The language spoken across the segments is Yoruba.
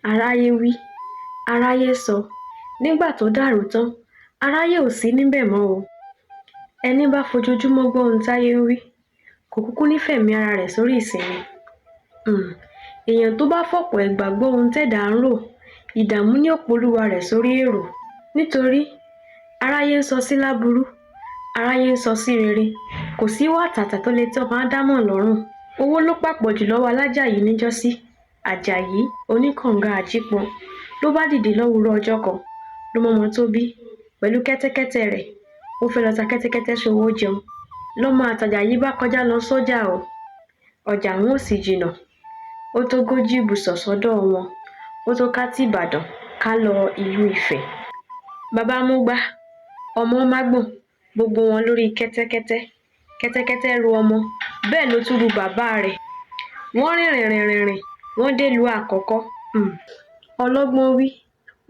aráyé wí aráyé sọ nígbà tó dàrú tán aráyé ò sí níbẹ̀ mọ́ o. ẹni bá fojoojúmọ́ gbọ́ ohun táyé ń wí kò kúkú ní fẹ̀mí ara rẹ̀ sórí ìsinmi. èèyàn tó bá fọ̀pọ̀ ìgbà gbọ́ ohun tẹ́dàá ń rò ìdààmú ní ó polúwa rẹ̀ sórí èrò. nítorí aráyé ń sọ sí láburú aráyé ń sọ sí rere, kò sí ìwà àtàtà tó lè tẹ́ ọmọ ádámọ̀ lọ́rùn. owó ló pàpọ̀ jù lọ́wọ́ alájàyí níjọ́sí. àjàyí oníkànga àjípọn ló bá dìde lówùúrọ̀ ọjọ́ kan ló mọ́mọ tó bí pẹ̀lú kẹ́tẹ́kẹ́tẹ́ rẹ̀. ó fẹ́ lọ ta kẹ́tẹ́kẹ́tẹ́ ṣòwò jẹun lọ́mọ àtàjàyí bá kọjá lọ sọ́jà o. ọjà wọn ò sì jìnnà, ó tó 40 ibùsọ̀ sọ́dọ̀ wọn, ó tó ká ti Ìbàdàn ká lọ ìlú Ifẹ̀. bàbá múgbà ọmọ mágbọ̀n gbogbo wọn lórí kẹ́tẹ́kẹ́tẹ́. kẹ́tẹ́kẹ́tẹ́ ru ọmọ bẹ́ẹ̀ ló tún ru bàbá rẹ̀. wọ́n rìnrìn wọ́n délùú àkọ́kọ́. ọlọ́gbọ́n wí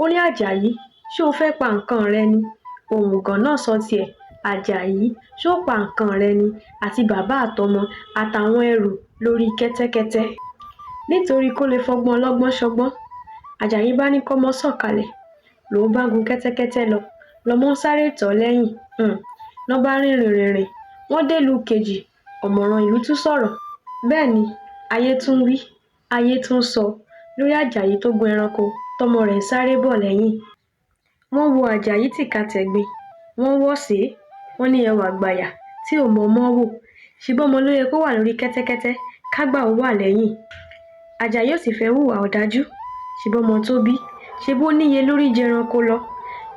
ó ní àjàyí ṣé o fẹ́ pa nǹkan rẹ ni? òmùgọ̀ náà sọ tiẹ̀, àjàyí ṣé o pa nǹkan rẹ ni àti bàbá àtọmọ àtàwọn ẹrù lórí kẹ́tẹ́kẹ́tẹ́. nítorí kó lè fọgbọ́n ọlọ́gbọ́n ṣọgbọ́n àjàyí bá ní kọ́mọ sọ̀kalẹ̀ lòun bá gun kẹ́tẹ́kẹ́tẹ́ lọ lọ́mọ sáré tọ̀ lẹ́yìn. lọ́ bá rìnrìn wọ́n délùú kejì. ọ̀mọ̀ràn ìlú tún sọ̀rọ̀, bẹ́ẹ̀ ni ayé tún wí ayé tún sọ lórí àjàyí tó gun ẹranko tọmọ rẹ̀ ń sáré bọ̀ lẹ́yìn. wọ́n wo àjàyí tìkatẹ̀gbin, wọ́n wọ́ sí i, wọ́n ní ẹwà àgbàyà tí ò mọ ọmọ wò, ṣebí ọmọ ló yẹ kó wà lórí kẹ́tẹ́kẹ́tẹ́ kágbà ó wà lẹ́yìn. àjàyí ò sì fẹ́ hùwà ọ̀dájú, ṣebí ọmọ tó bí ṣebí ó níye lórí ju ẹranko lọ.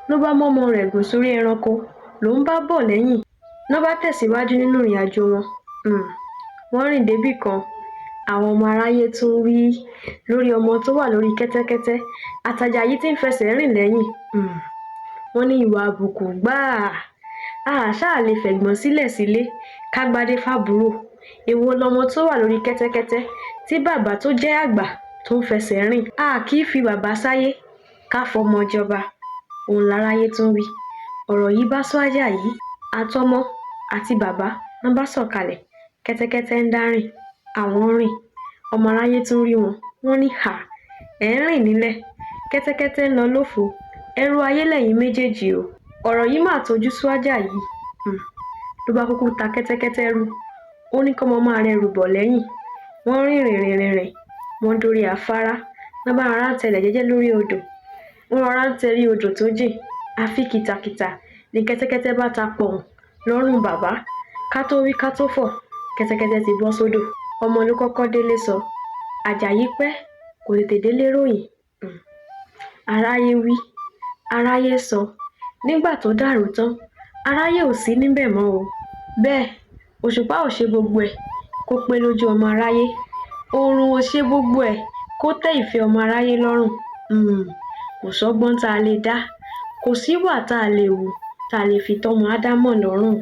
ló bá mọ́mọ rẹ̀ gùn sórí ẹranko lòun bá bọ̀ lẹ́yìn. lọ́ bá tẹ̀síwájú nínú ìrìn àjò wọn. wọ́n rìn débì kan, àwọn ọmọ aráyé tún wí lórí ọmọ tó wà lórí kẹ́tẹ́kẹ́tẹ́ àtàjàyí tí ń fẹsẹ̀ rìn lẹ́yìn. wọ́n ní ìwà àbùkù gbáà, ṣáà lè fẹ̀gbọ́n sílẹ̀ sílé kágbádé fábúrò. èwo lọmọ tó wà lórí kẹ́tẹ́kẹ́tẹ́ tí bàbá tó jẹ́ àgbà tó ń fẹsẹ̀ rìn. kì í fi bàbá sáyé ká fọmọ jọba. òun láráyé tún wí. ọ̀rọ̀ yìí bá sọ àjàyí àtọmọ àti bàbá wọn bá sọ̀kalẹ̀. kẹ́tẹ́kẹ́tẹ́ ń dá rìn, àwọn rìn. ọmọ aráyé tún rí wọn, wọ́n ní ẹ̀ ń rìn nílẹ̀, kẹ́tẹ́kẹ́tẹ́ ń lọ lófo, ẹrú ayé lẹ́yìn méjèèjì o. ọ̀rọ̀ yìí mà tójú sú àjàyí. ló bá kúkú ta kẹ́tẹ́kẹ́tẹ́ rú, ó ní kọ́mọ máa rẹrù bọ̀ lẹ́yìn. wọ́n rìnrìn wọ́n dórí afárá. wọ́n bá rárá tẹlẹ̀ jẹ́jẹ́ lórí odò. wọ́n rọra ń tẹrí odò tó jìn, àfi kìtàkìtà ni kẹ́tẹ́kẹ́tẹ́ bá ta pọ̀n lọ́rùn bàbá. ká tó wí ká tó fọ̀ kẹ́tẹ́kẹ́tẹ́ ti bọ́ sódò. ọmọ ló kọ́kọ́ délé sọ, àjàyí pẹ́ kò tètè délé ròyìn. aráyé wí aráyé sọ nígbà tó dàrú tán aráyé ò sí níbẹ̀ mọ́ o. bẹ́ẹ̀ òṣùpá ò ṣe gbogbo ẹ̀ kó pé lójú ọmọ aráyé, oòrùn ò ṣe gbogbo ẹ̀ kó tẹ́ ìfẹ́ ọmọ aráyé lọ́rùn. kò sọ́gbọ́n tá a lè dá, kò síwà tá a lè wù tá a lè fi tọ́mọ ádámọ̀ lọ́rùn.